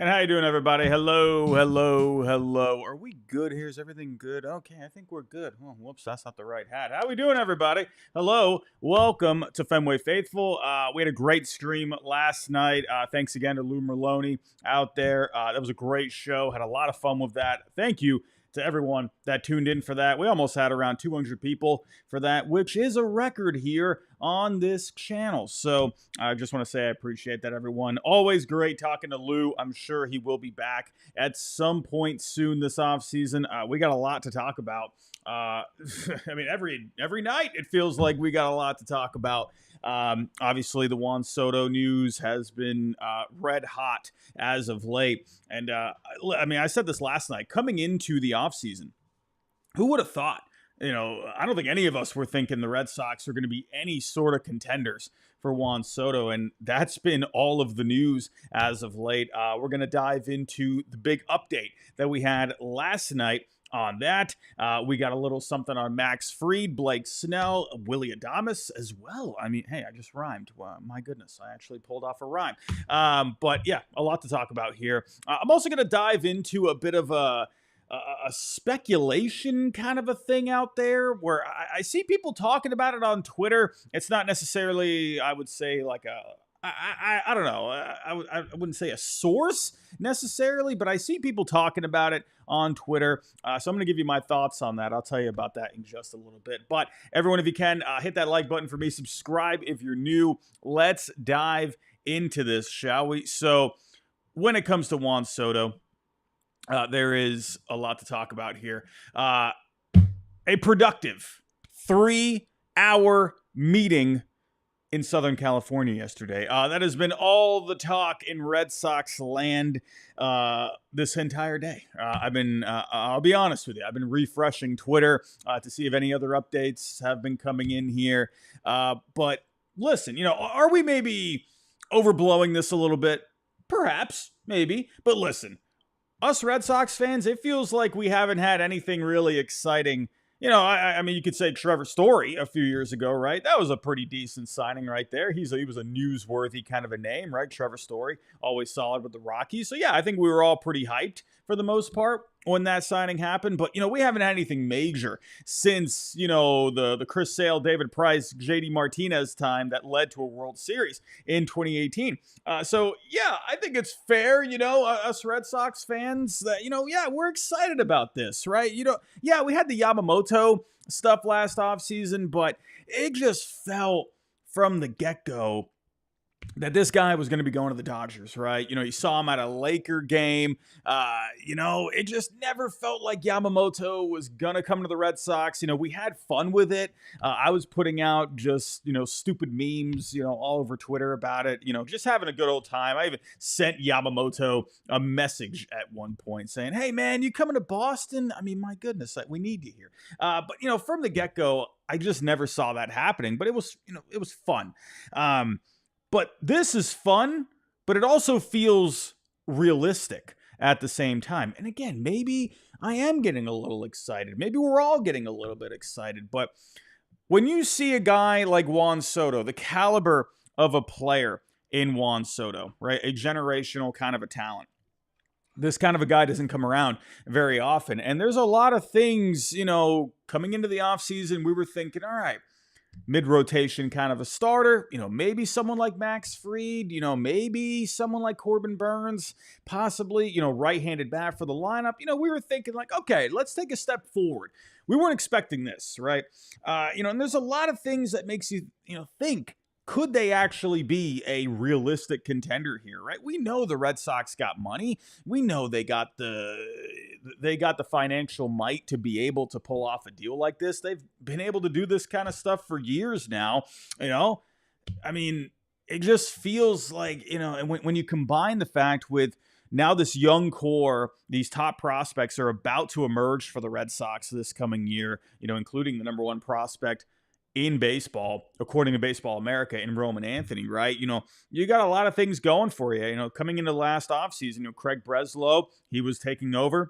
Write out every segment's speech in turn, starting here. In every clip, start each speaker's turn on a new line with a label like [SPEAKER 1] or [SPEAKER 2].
[SPEAKER 1] And how you doing, everybody? Hello, hello, hello. Are we good here? Is everything good? Okay, I think we're good. Oh, whoops, that's not the right hat. How we doing, everybody? Hello, welcome to Fenway Faithful. We had a great stream last night. Thanks again to Lou Merloni out there. That was a great show. Had a lot of fun with that. Thank you to everyone that tuned in for that. We almost had around 200 people for that, which is a record here on this channel. So I just want to say I appreciate that, everyone. Always great talking to Lou. I'm sure he will be back at some point soon this offseason. We got a lot to talk about. I mean, every night it feels like we got a lot to talk about. Obviously, the Juan Soto news has been red hot as of late. And I mean, I said this last night, coming into the offseason, who would have thought? I don't think any of us were thinking the Red Sox are going to be any sort of contenders for Juan Soto, and that's been all of the news as of late. We're going to dive into the big update that we had last night on that. We got a little something on Max Fried, Blake Snell, Willy Adames as well. I mean, hey, I just rhymed. Well, my goodness, I actually pulled off a rhyme. But yeah, a lot to talk about here. I'm also going to dive into a bit of a speculation kind of a thing out there where I see people talking about it on Twitter. It's not necessarily, I would say, like I don't know. I wouldn't say a source necessarily, but I see people talking about it on Twitter. So I'm going to give you my thoughts on that. I'll tell you about that in just a little bit. But everyone, if you can, hit that like button for me. Subscribe if you're new. Let's dive into this, shall we? So when it comes to Juan Soto, there is a lot to talk about here. A productive 3-hour meeting in Southern California yesterday. That has been all the talk in Red Sox land this entire day. I'll be honest with you, I've been refreshing Twitter to see if any other updates have been coming in here. But listen, are we maybe overblowing this a little bit? Perhaps, maybe. But listen, us Red Sox fans, it feels like we haven't had anything really exciting. I mean, you could say Trevor Story a few years ago, right? That was a pretty decent signing right there. He was a newsworthy kind of a name, right? Trevor Story, always solid with the Rockies. So yeah, I think we were all pretty hyped for the most part when that signing happened. But, we haven't had anything major since, the Chris Sale, David Price, JD Martinez time that led to a World Series in 2018. So, yeah, I think it's fair, us Red Sox fans that, yeah, we're excited about this, right? Yeah, we had the Yamamoto stuff last offseason, but it just felt from the get-go that this guy was going to be going to the Dodgers, right? You saw him at a Laker game. It just never felt like Yamamoto was going to come to the Red Sox. We had fun with it. I was putting out just, stupid memes, all over Twitter about it, just having a good old time. I even sent Yamamoto a message at one point saying, hey, man, you coming to Boston? I mean, my goodness, we need you here. But from the get-go, I just never saw that happening. But it was fun. But this is fun, but it also feels realistic at the same time. And again, maybe I am getting a little excited. Maybe we're all getting a little bit excited. But when you see a guy like Juan Soto, the caliber of a player in Juan Soto, right? A generational kind of a talent. This kind of a guy doesn't come around very often. And there's a lot of things, coming into the offseason, we were thinking, all right, mid-rotation kind of a starter, maybe someone like Max Fried, maybe someone like Corbin Burns, possibly, right-handed bat for the lineup. We were thinking like, okay, let's take a step forward. We weren't expecting this, right? And there's a lot of things that makes you, think, could they actually be a realistic contender here, right? We know the Red Sox got money. We know they got the financial might to be able to pull off a deal like this. They've been able to do this kind of stuff for years now. I mean, it just feels like, and when you combine the fact with now this young core, these top prospects are about to emerge for the Red Sox this coming year, including the number one prospect in baseball, according to Baseball America, in Roman Anthony, right? You got a lot of things going for you. Coming into last offseason, Craig Breslow, he was taking over.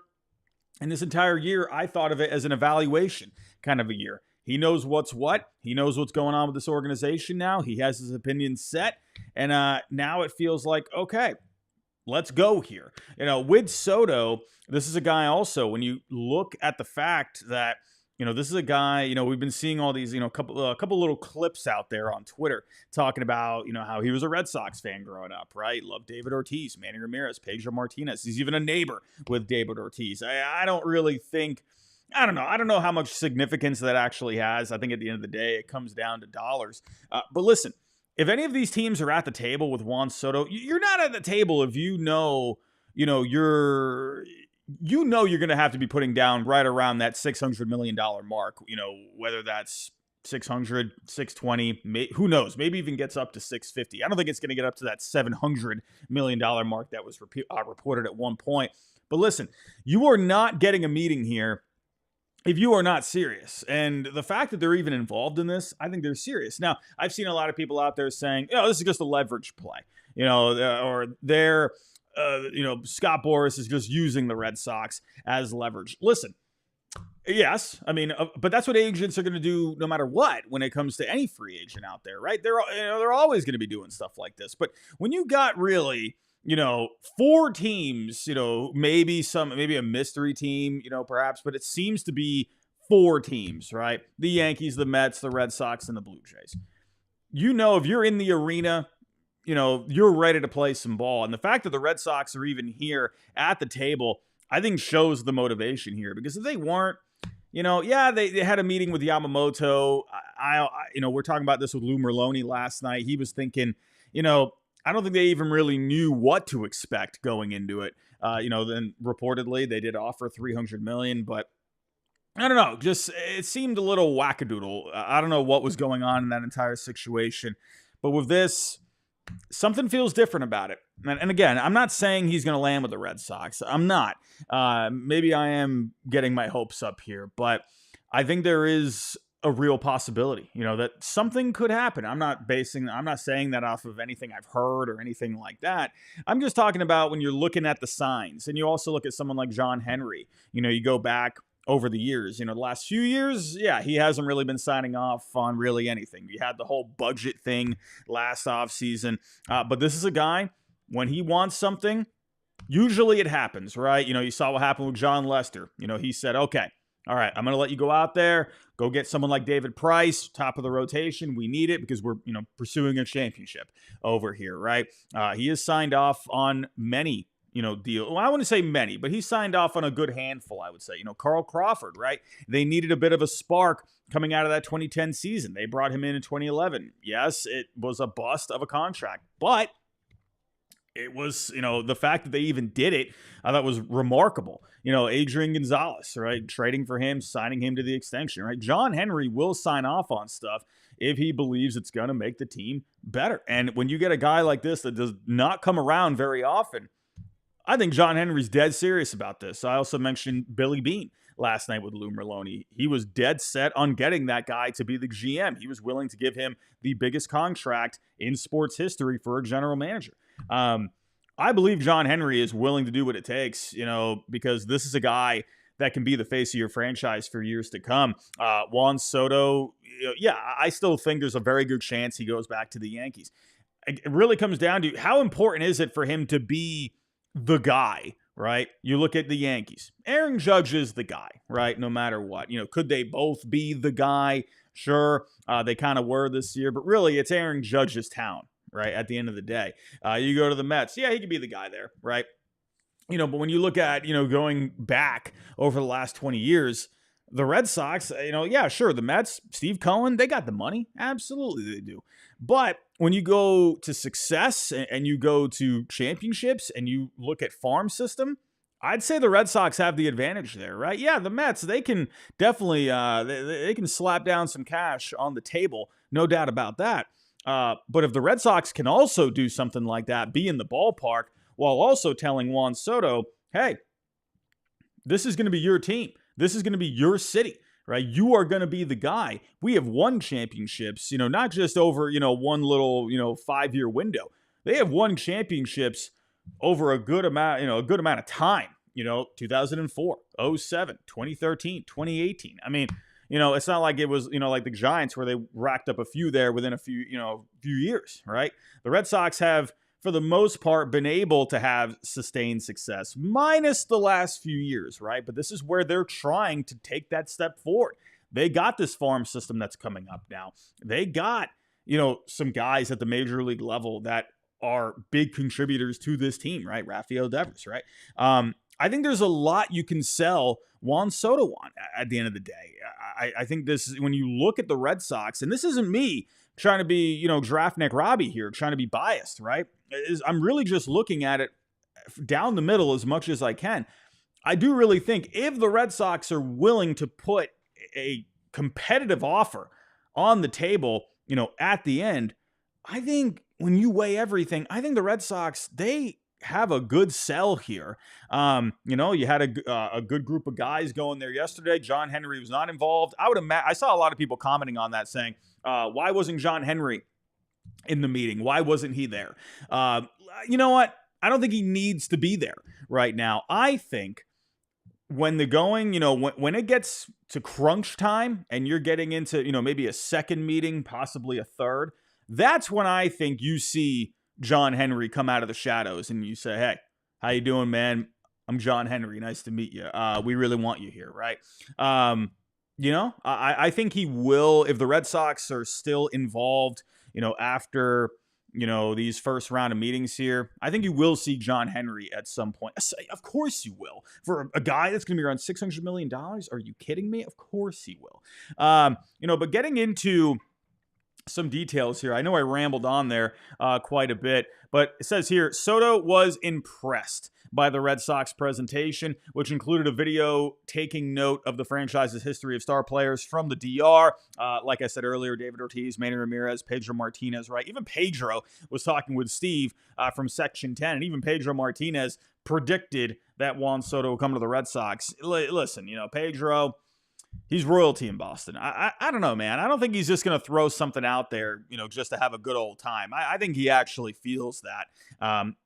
[SPEAKER 1] And this entire year, I thought of it as an evaluation kind of a year. He knows what's what. He knows what's going on with this organization now. He has his opinions set. And now it feels like, okay, let's go here. With Soto, this is a guy also, when you look at the fact that, this is a guy, we've been seeing all these, a couple little clips out there on Twitter talking about, how he was a Red Sox fan growing up, right? Loved David Ortiz, Manny Ramirez, Pedro Martinez. He's even a neighbor with David Ortiz. I don't really think, I don't know. I don't know how much significance that actually has. I think at the end of the day, it comes down to dollars. But listen, if any of these teams are at the table with Juan Soto, you're not at the table if you're going to have to be putting down right around that $600 million mark, whether that's 600, 620, who knows, maybe even gets up to 650. I don't think it's going to get up to that $700 million mark that was reported at one point. But listen, you are not getting a meeting here if you are not serious. And the fact that they're even involved in this, I think they're serious. Now, I've seen a lot of people out there saying, this is just a leverage play, or they're, Scott Boras is just using the Red Sox as leverage. Listen, yes, but that's what agents are going to do no matter what when it comes to any free agent out there, right? They're always going to be doing stuff like this. But when you got really, 4 teams, maybe a mystery team, perhaps, but it seems to be 4 teams, right? The Yankees, the Mets, the Red Sox, and the Blue Jays. If you're in the arena, you're ready to play some ball. And the fact that the Red Sox are even here at the table, I think shows the motivation here. Because if they weren't, they had a meeting with Yamamoto. We're talking about this with Lou Merloni last night. He was thinking, I don't think they even really knew what to expect going into it. Then reportedly they did offer $300 million, but I don't know. Just it seemed a little wackadoodle. I don't know what was going on in that entire situation, but with this, something feels different about it. And again, I'm not saying he's going to land with the Red Sox. I'm not. Maybe I am getting my hopes up here, but I think there is a real possibility, that something could happen. I'm not saying that off of anything I've heard or anything like that. I'm just talking about when you're looking at the signs, and you also look at someone like John Henry. You go back over the years, the last few years, he hasn't really been signing off on really anything. You had the whole budget thing last offseason, but this is a guy, when he wants something, usually it happens, right? You saw what happened with John Lester. He said, okay, all right, I'm going to let you go out there, go get someone like David Price, top of the rotation. We need it because we're, pursuing a championship over here, right? He has signed off on many, deals. Well, I wouldn't say many, but he signed off on a good handful, I would say. Carl Crawford, right? They needed a bit of a spark coming out of that 2010 season. They brought him in 2011. Yes, it was a bust of a contract, but it was, the fact that they even did it, I thought was remarkable. Adrian Gonzalez, right? Trading for him, signing him to the extension, right? John Henry will sign off on stuff if he believes it's going to make the team better. And when you get a guy like this that does not come around very often, I think John Henry's dead serious about this. I also mentioned Billy Beane last night with Lou Merloni. He was dead set on getting that guy to be the GM. He was willing to give him the biggest contract in sports history for a general manager. I believe John Henry is willing to do what it takes, because this is a guy that can be the face of your franchise for years to come. Juan Soto, I still think there's a very good chance he goes back to the Yankees. It really comes down to how important is it for him to be the guy, right? You look at the Yankees. Aaron Judge is the guy, right? No matter what. Could they both be the guy? Sure, they kind of were this year, but really it's Aaron Judge's town. Right, at the end of the day, you go to the Mets. Yeah, he could be the guy there, right? But when you look at, going back over the last 20 years, the Red Sox, sure, the Mets, Steve Cohen, they got the money. Absolutely they do. But when you go to success and you go to championships and you look at farm system, I'd say the Red Sox have the advantage there, right? Yeah, the Mets, they can definitely, they can slap down some cash on the table. No doubt about that. But if the Red Sox can also do something like that, be in the ballpark, while also telling Juan Soto, hey, this is going to be your team. This is going to be your city, right? You are going to be the guy. We have won championships, not just over, one little, 5-year window. They have won championships over a good amount of time, 2004, 07, 2013, 2018. It's not like it was, like the Giants where they racked up a few there within a few years, right? The Red Sox have for the most part, been able to have sustained success, minus the last few years, right? But this is where they're trying to take that step forward. They got this farm system that's coming up now. They got, some guys at the major league level that are big contributors to this team, right? Rafael Devers, right? I think there's a lot you can sell Juan Soto on at the end of the day. I think this is, when you look at the Red Sox, and this isn't me trying to be, Draftnik Robbie here, trying to be biased, right? I'm really just looking at it down the middle as much as I can. I do really think if the Red Sox are willing to put a competitive offer on the table, at the end, I think when you weigh everything, I think the Red Sox, they have a good sell here. You had a good group of guys going there yesterday. John Henry was not involved. I saw a lot of people commenting on that saying, why wasn't John Henry in the meeting? Why wasn't he there? You know what? I don't think he needs to be there right now. I think when the going, when it gets to crunch time and you're getting into, maybe a second meeting, possibly a third, that's when I think you see John Henry come out of the shadows and you say, hey, how you doing, man? I'm John Henry. Nice to meet you. We really want you here, right? I think he will, if the Red Sox are still involved, after, these first round of meetings here, I think you will see John Henry at some point. Of course you will. For a guy that's going to be around $600 million, are you kidding me? Of course he will. But getting into some details here. I know I rambled on there quite a bit, but it says here, Soto was impressed by the Red Sox presentation, which included a video taking note of the franchise's history of star players from the DR. Like I said earlier, David Ortiz, Manny Ramirez, Pedro Martinez, right? Even Pedro was talking with Steve from Section 10, and even Pedro Martinez predicted that Juan Soto would come to the Red Sox. Listen, Pedro, he's royalty in Boston. I don't know, man. I don't think he's just going to throw something out there, just to have a good old time. I think he actually feels that.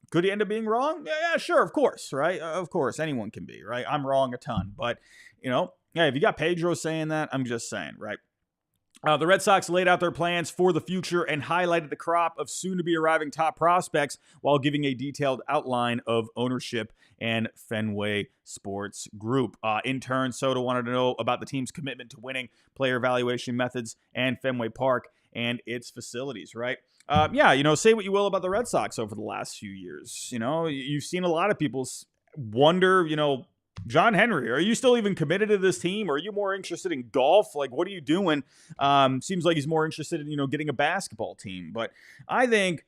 [SPEAKER 1] Could he end up being wrong? Yeah, sure, of course, right? Of course, anyone can be, right? I'm wrong a ton. But, if you got Pedro saying that, I'm just saying, right? The Red Sox laid out their plans for the future and highlighted the crop of soon-to-be-arriving top prospects while giving a detailed outline of ownership and Fenway Sports Group. In turn, Soto wanted to know about the team's commitment to winning, player evaluation methods, and Fenway Park and its facilities, right? Say what you will about the Red Sox over the last few years. You've seen a lot of people wonder, John Henry, are you still even committed to this team? Or are you more interested in golf? Like, what are you doing? Seems like he's more interested in, getting a basketball team. But I think,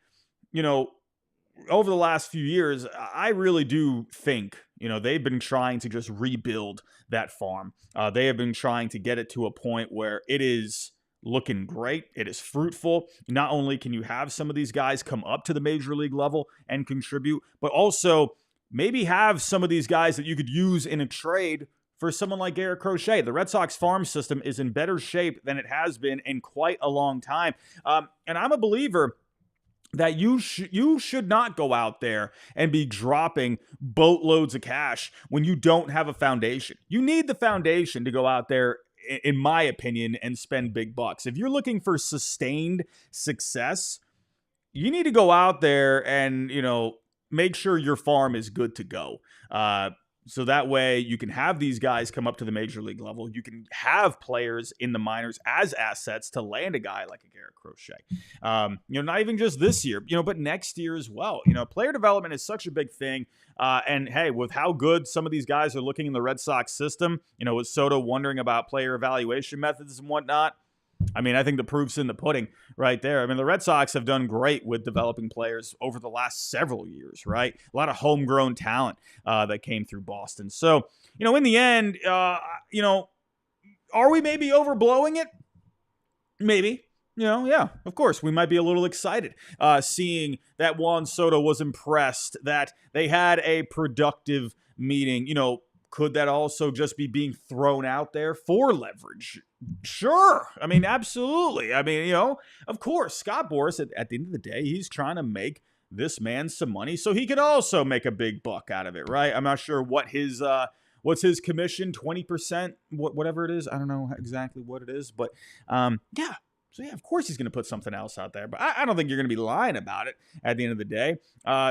[SPEAKER 1] over the last few years, I really do think, they've been trying to just rebuild that farm. They have been trying to get it to a point where it is looking great. It is fruitful. Not only can you have some of these guys come up to the major league level and contribute, but also maybe have some of these guys that you could use in a trade for someone like Garrett Crochet. The Red Sox farm system is in better shape than it has been in quite a long time. And I'm a believer that you should not go out there and be dropping boatloads of cash when you don't have a foundation. You need the foundation to go out there, in my opinion, and spend big bucks. If you're looking for sustained success, you need to go out there and, make sure your farm is good to go. So that way you can have these guys come up to the major league level. You can have players in the minors as assets to land a guy like a Garrett Crochet. Not even just this year, but next year as well. Player development is such a big thing. And hey, with how good some of these guys are looking in the Red Sox system, with Soto wondering about player evaluation methods and whatnot, I think the proof's in the pudding right there. The Red Sox have done great with developing players over the last several years, right? A lot of homegrown talent that came through Boston. So, in the end, are we maybe overblowing it? Maybe. Yeah, of course. We might be a little excited seeing that Juan Soto was impressed, that they had a productive meeting. Could that also just be being thrown out there for leverage? Sure. Absolutely. Of course, Scott Boras, at the end of the day, he's trying to make this man some money so he could also make a big buck out of it, right? I'm not sure what his what's his commission, 20%, whatever it is. I don't know exactly what it is, but yeah. So, yeah, of course he's going to put something else out there. But I don't think you're going to be lying about it at the end of the day.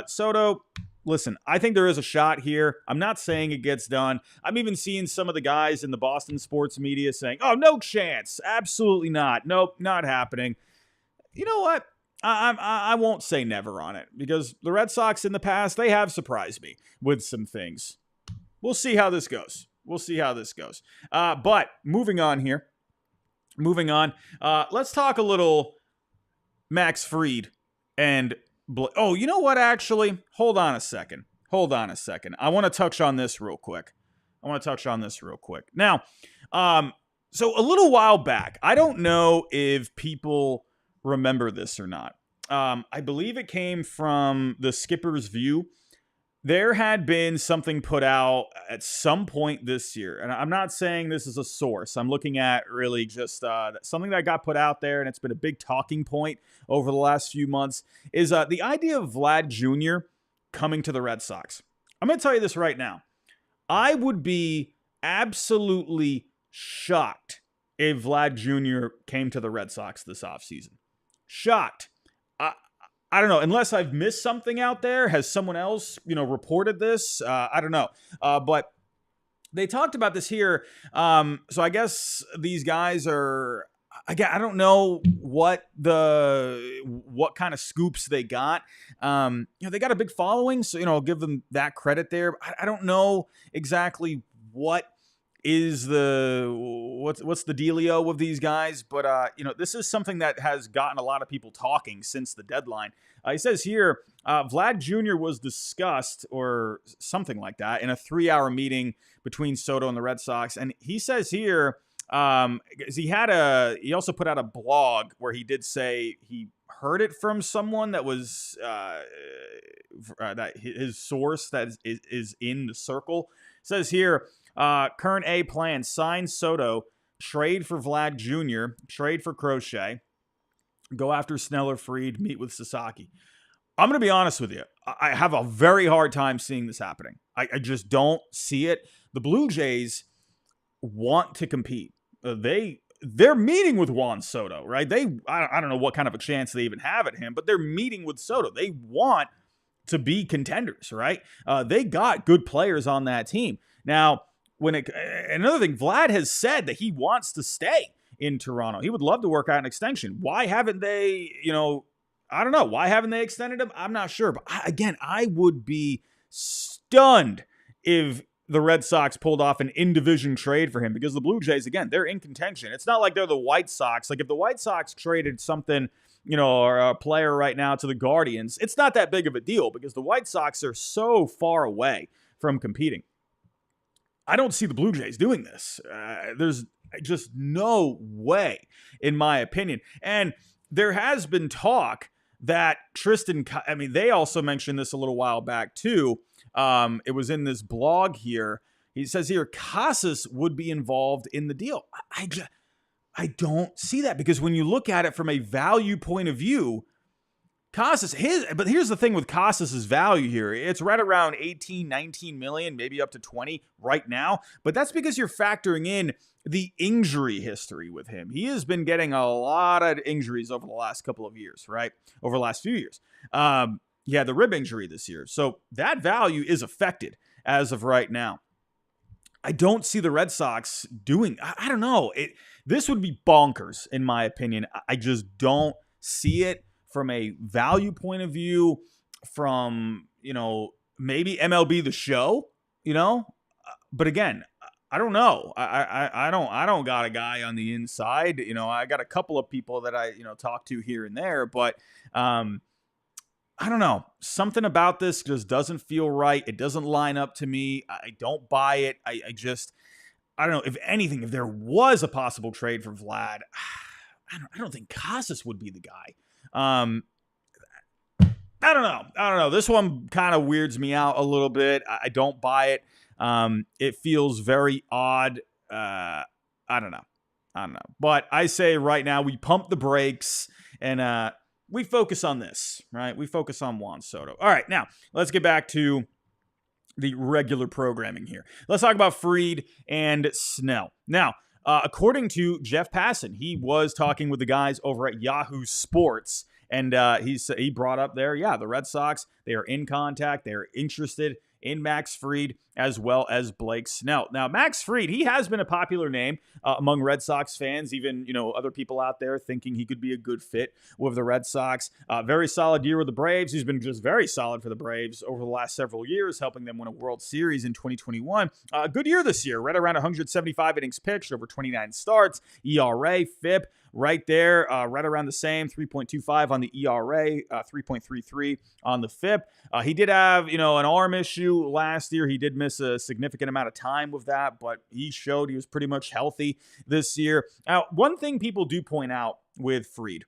[SPEAKER 1] Soto, listen, I think there is a shot here. I'm not saying it gets done. I'm even seeing some of the guys in the Boston sports media saying, oh, no chance. Absolutely not. Nope, not happening. You know what? I won't say never on it because the Red Sox in the past, they have surprised me with some things. We'll see how this goes. But moving on here. Let's talk a little Max Fried and oh, you know what, actually? Hold on a second. I want to touch on this real quick. Now, so a little while back, I don't know if people remember this or not. I believe it came from the Skipper's View. There had been something put out at some point this year, and I'm not saying this is a source. I'm looking at really just something that got put out there, and it's been a big talking point over the last few months, is the idea of Vlad Jr. coming to the Red Sox. I'm going to tell you this right now. I would be absolutely shocked if Vlad Jr. came to the Red Sox this offseason. Shocked. I don't know, unless I've missed something out there. Has someone else, reported this? I don't know. But they talked about this here. So I guess these guys are, I don't know what kind of scoops they got. They got a big following, so, I'll give them that credit there. I don't know exactly what is what's the dealio with these guys, but this is something that has gotten a lot of people talking since the deadline. He says here, Vlad Jr. was discussed or something like that in a 3-hour meeting between Soto and the Red Sox, and he says here he also put out a blog where he did say he heard it from someone that was that his source that is in the circle. It says here. Current A plan, sign Soto, trade for Vlad Jr., trade for Crochet, go after Snell or Fried, meet with Sasaki. I'm going to be honest with you. I have a very hard time seeing this happening. I just don't see it. The Blue Jays want to compete. They're meeting with Juan Soto, right? I don't know what kind of a chance they even have at him, but they're meeting with Soto. They want to be contenders, right? They got good players on that team. Now, another thing, Vlad has said that he wants to stay in Toronto. He would love to work out an extension. Why haven't they, I don't know. Why haven't they extended him? I'm not sure. But I would be stunned if the Red Sox pulled off an in-division trade for him because the Blue Jays, again, they're in contention. It's not like they're the White Sox. Like if the White Sox traded something, or a player right now to the Guardians, it's not that big of a deal because the White Sox are so far away from competing. I don't see the Blue Jays doing this. There's just no way, in my opinion. And there has been talk that they also mentioned this a little while back too. It was in this blog here. He says here, Casas would be involved in the deal. I don't see that because when you look at it from a value point of view, but here's the thing with Casas's value here. It's right around 18, 19 million, maybe up to 20 right now. But that's because you're factoring in the injury history with him. He has been getting a lot of injuries over the last couple of years, right? Over the last few years. He had the rib injury this year. So that value is affected as of right now. I don't see the Red Sox doing, I don't know. This would be bonkers, in my opinion. I just don't see it. From a value point of view, from, maybe MLB The Show, but again, I don't know. I don't got a guy on the inside. I got a couple of people that I, talk to here and there, but I don't know. Something about this just doesn't feel right. It doesn't line up to me. I don't buy it. I don't know. If anything, if there was a possible trade for Vlad, I don't think Casas would be the guy. I don't know. This one kind of weirds me out a little bit. I don't buy it. It feels very odd. I don't know. But I say right now we pump the brakes and we focus on this, right? We focus on Juan Soto. All right, now let's get back to the regular programming here. Let's talk about Fried and Snell. Now, According to Jeff Passan, he was talking with the guys over at Yahoo Sports, and he brought up there, yeah, the Red Sox, they are in contact, they are interested in Max Fried as well as Blake Snell. Now, Max Fried, he has been a popular name among Red Sox fans, even, other people out there thinking he could be a good fit with the Red Sox. Very solid year with the Braves. He's been just very solid for the Braves over the last several years, helping them win a World Series in 2021. Good year this year, right around 175 innings pitched, over 29 starts, ERA, FIP, right there, right around the same, 3.25 on the ERA, 3.33 on the FIP. He did have, an arm issue last year. He did miss a significant amount of time with that, but he showed he was pretty much healthy this year. Now, one thing people do point out with Fried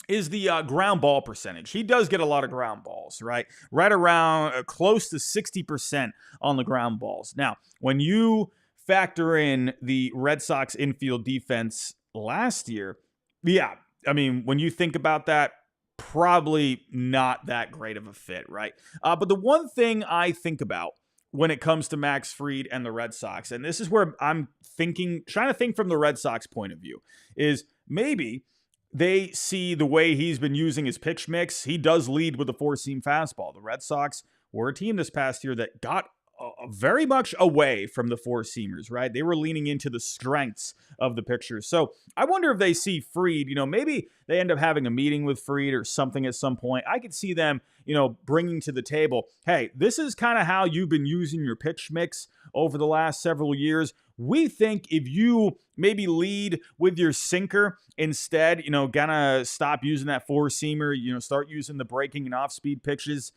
[SPEAKER 1] is the ground ball percentage. He does get a lot of ground balls, right? Right around close to 60% on the ground balls. Now, when you factor in the Red Sox infield defense last year, yeah, I mean, when you think about that, probably not that great of a fit, right? But the one thing I think about when it comes to Max Fried and the Red Sox, and this is where I'm trying to think from the Red Sox point of view, is maybe they see the way he's been using his pitch mix. He does lead with the four-seam fastball. The Red Sox were a team this past year that got very much away from the four-seamers, right? They were leaning into the strengths of the pitchers. So I wonder if they see Fried, maybe they end up having a meeting with Fried or something at some point. I could see them, bringing to the table, hey, this is kind of how you've been using your pitch mix over the last several years. We think if you maybe lead with your sinker instead, gonna stop using that four-seamer, start using the breaking and off-speed pitches.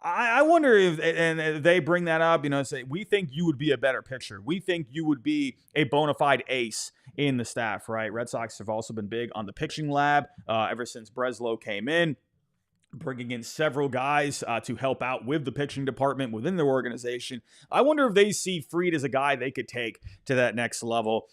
[SPEAKER 1] I wonder if they bring that up, say, we think you would be a better pitcher. We think you would be a bona fide ace in the staff, right? Red Sox have also been big on the pitching lab ever since Breslow came in, bringing in several guys to help out with the pitching department within their organization. I wonder if they see Fried as a guy they could take to that next level.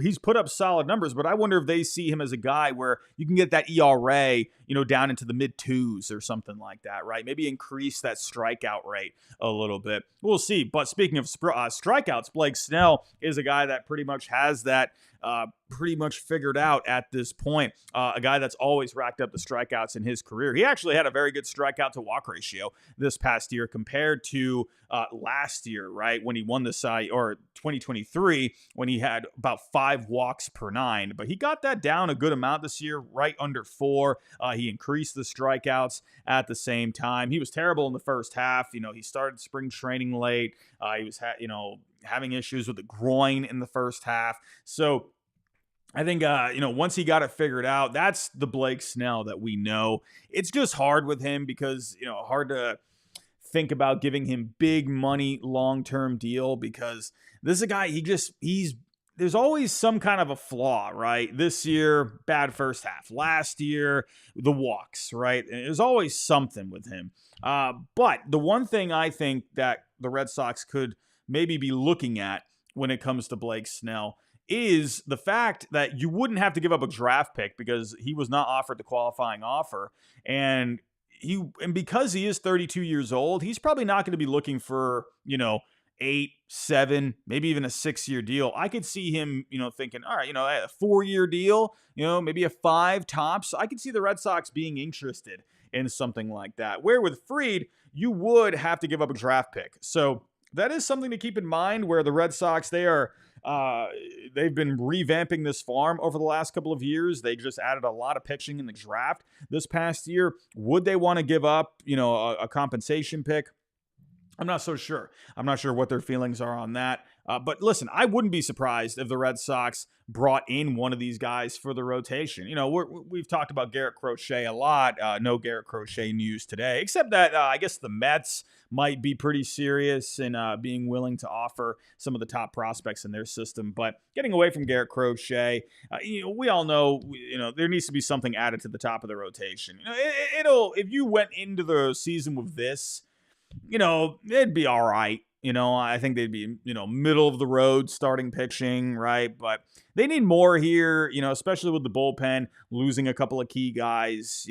[SPEAKER 1] He's put up solid numbers, but I wonder if they see him as a guy where you can get that ERA, down into the mid-twos or something like that, right? Maybe increase that strikeout rate a little bit. We'll see. But speaking of strikeouts, Blake Snell is a guy that pretty much has that pretty much figured out at this point. A guy that's always racked up the strikeouts in his career. He actually had a very good strikeout to walk ratio this past year compared to last year, right? When he won the Cy, or 2023, when he had about 5 walks per 9. But he got that down a good amount this year, right under 4. He increased the strikeouts at the same time. He was terrible in the first half. He started spring training late. He was, having issues with the groin in the first half. So I think, once he got it figured out, that's the Blake Snell that we know. It's just hard with him because, hard to think about giving him big money long-term deal because this is a guy, there's always some kind of a flaw, right? This year, bad first half. Last year, the walks, right? And there's always something with him. But the one thing I think that the Red Sox could maybe be looking at when it comes to Blake Snell is the fact that you wouldn't have to give up a draft pick because he was not offered the qualifying offer. And because he is 32 years old, he's probably not going to be looking for, 8, 7, maybe even a 6-year deal. I could see him, thinking, all right, a 4-year deal, maybe a 5 tops. I could see the Red Sox being interested in something like that. Where with Fried, you would have to give up a draft pick. So that is something to keep in mind where the Red Sox, they've been revamping this farm over the last couple of years. They just added a lot of pitching in the draft this past year. Would they want to give up, a compensation pick? I'm not so sure. I'm not sure what their feelings are on that. But listen, I wouldn't be surprised if the Red Sox brought in one of these guys for the rotation. We've talked about Garrett Crochet a lot. No Garrett Crochet news today, except that I guess the Mets might be pretty serious in being willing to offer some of the top prospects in their system. But getting away from Garrett Crochet, we all know, there needs to be something added to the top of the rotation. If you went into the season with this, it'd be all right. I think they'd be, middle of the road starting pitching, right? But they need more here, especially with the bullpen losing a couple of key guys.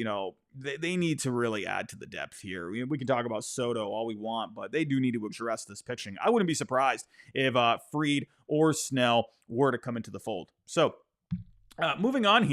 [SPEAKER 1] They need to really add to the depth here. We can talk about Soto all we want, but they do need to address this pitching. I wouldn't be surprised if Fried or Snell were to come into the fold. So moving on,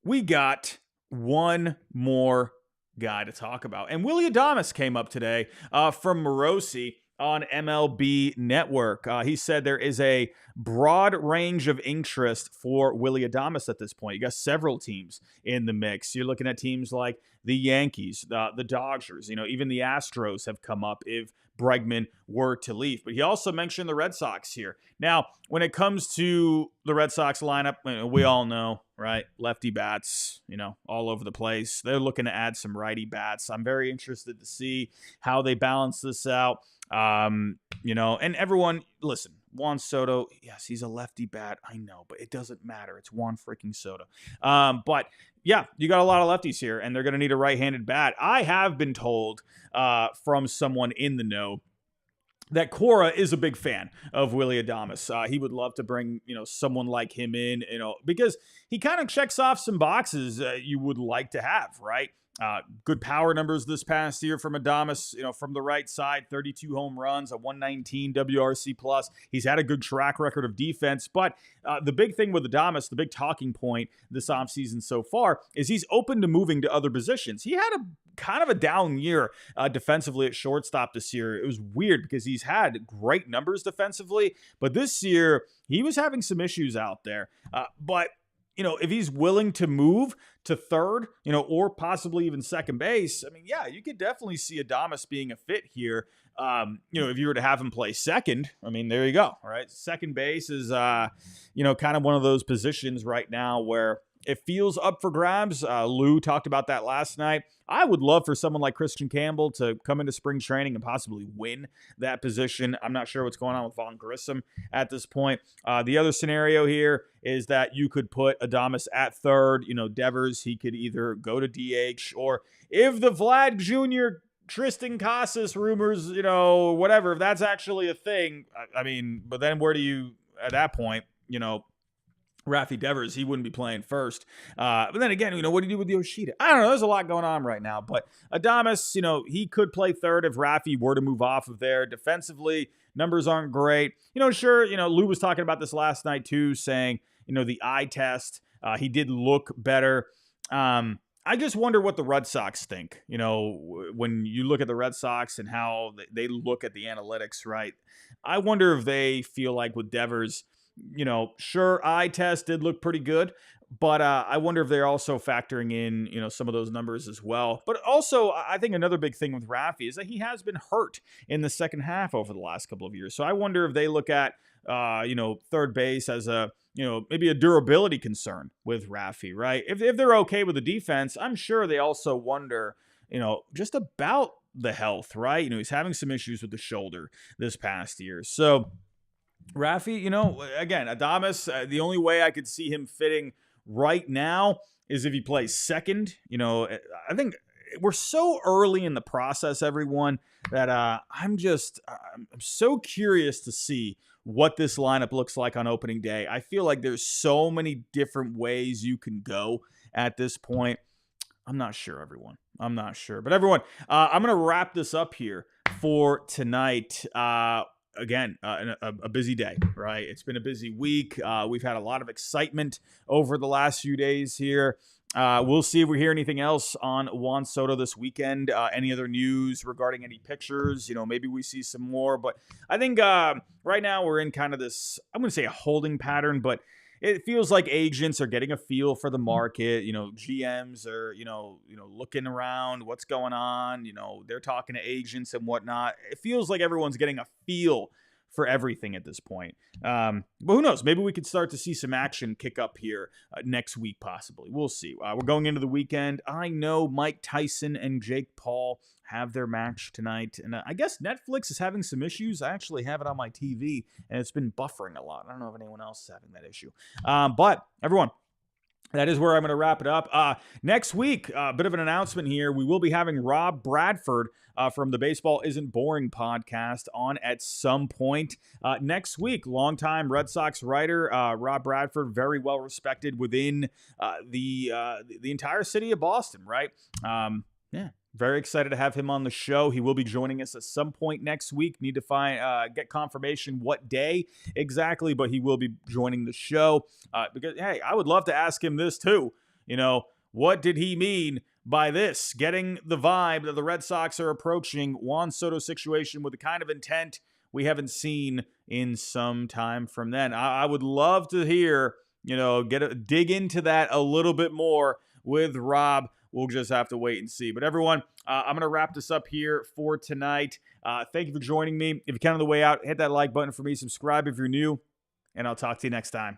[SPEAKER 1] we got one more guy to talk about. And Willy Adames came up today from Morosi on MLB Network. He said there is a broad range of interest for Willy Adames at this point. You got several teams in the mix. You're looking at teams like the Yankees, the Dodgers, even the Astros have come up if Bregman were to leave. But he also mentioned the Red Sox here. Now, when it comes to the Red Sox lineup, we all know, right? Lefty bats, all over the place. They're looking to add some righty bats. I'm very interested to see how they balance this out. And everyone, listen, Juan Soto, yes, he's a lefty bat. I know, but it doesn't matter. It's Juan freaking Soto. But yeah, you got a lot of lefties here, and they're going to need a right-handed bat. I have been told from someone in the know that Cora is a big fan of Willy Adames. He would love to bring, someone like him in, because he kind of checks off some boxes you would like to have, right? Good power numbers this past year from Adames, from the right side, 32 home runs, a 119 WRC plus. He's had a good track record of defense, but the big thing with Adames, the big talking point this offseason so far, is he's open to moving to other positions. He had a kind of a down year defensively at shortstop this year. It was weird because he's had great numbers defensively, but this year he was having some issues out there. But if he's willing to move to third, or possibly even second base, you could definitely see Adames being a fit here. If you were to have him play second, there you go. All right. Second base is, kind of one of those positions right now where it feels up for grabs. Lou talked about that last night. I would love for someone like Christian Campbell to come into spring training and possibly win that position. I'm not sure what's going on with Vaughn Grissom at this point. The other scenario here is that you could put Adames at third. Devers, he could either go to DH, or if the Vlad Jr. Tristan Casas rumors, whatever, if that's actually a thing, but then where do you, at that point, Rafi Devers, he wouldn't be playing first. But then again, what do you do with Yoshida? I don't know. There's a lot going on right now. But Adames, he could play third if Rafi were to move off of there. Defensively, numbers aren't great. Sure, Lou was talking about this last night too, saying, the eye test, he did look better. I just wonder what the Red Sox think, when you look at the Red Sox and how they look at the analytics, right? I wonder if they feel like with Devers, sure, eye test did look pretty good, but I wonder if they're also factoring in, some of those numbers as well. But also, I think another big thing with Rafi is that he has been hurt in the second half over the last couple of years. So I wonder if they look at, third base as a, maybe a durability concern with Rafi, right? If they're okay with the defense, I'm sure they also wonder, just about the health, right? He's having some issues with the shoulder this past year. So Rafi, again, Adames, the only way I could see him fitting right now is if he plays second. I think we're so early in the process, everyone, that I'm so curious to see what this lineup looks like on opening day. I feel like there's so many different ways you can go at this point. I'm not sure, everyone. I'm not sure. But everyone, I'm going to wrap this up here for tonight. Again, a busy day, right? It's been a busy week. We've had a lot of excitement over the last few days here. We'll see if we hear anything else on Juan Soto this weekend. Any other news regarding any pictures? Maybe we see some more. But I think right now we're in kind of this, I'm going to say a holding pattern, but it feels like agents are getting a feel for the market. GMs are, looking around, what's going on. They're talking to agents and whatnot. It feels like everyone's getting a feel for everything at this point. But who knows? Maybe we could start to see some action kick up here next week, possibly. We'll see. We're going into the weekend. I know Mike Tyson and Jake Paul have their match tonight. And I guess Netflix is having some issues. I actually have it on my TV, and it's been buffering a lot. I don't know if anyone else is having that issue. But everyone, that is where I'm going to wrap it up. Next week, a bit of an announcement here. We will be having Rob Bradford from the Baseball Isn't Boring podcast on at some point next week. Longtime Red Sox writer, Rob Bradford, very well respected within the entire city of Boston, right? Yeah. Very excited to have him on the show. He will be joining us at some point next week. Need to get confirmation what day exactly, but he will be joining the show because, hey, I would love to ask him this too. What did he mean by this? Getting the vibe that the Red Sox are approaching Juan Soto situation with the kind of intent we haven't seen in some time from then. I would love to hear, dig into that a little bit more with Rob. We'll just have to wait and see. But everyone, I'm going to wrap this up here for tonight. Thank you for joining me. If you can on the way out, hit that like button for me. Subscribe if you're new. And I'll talk to you next time.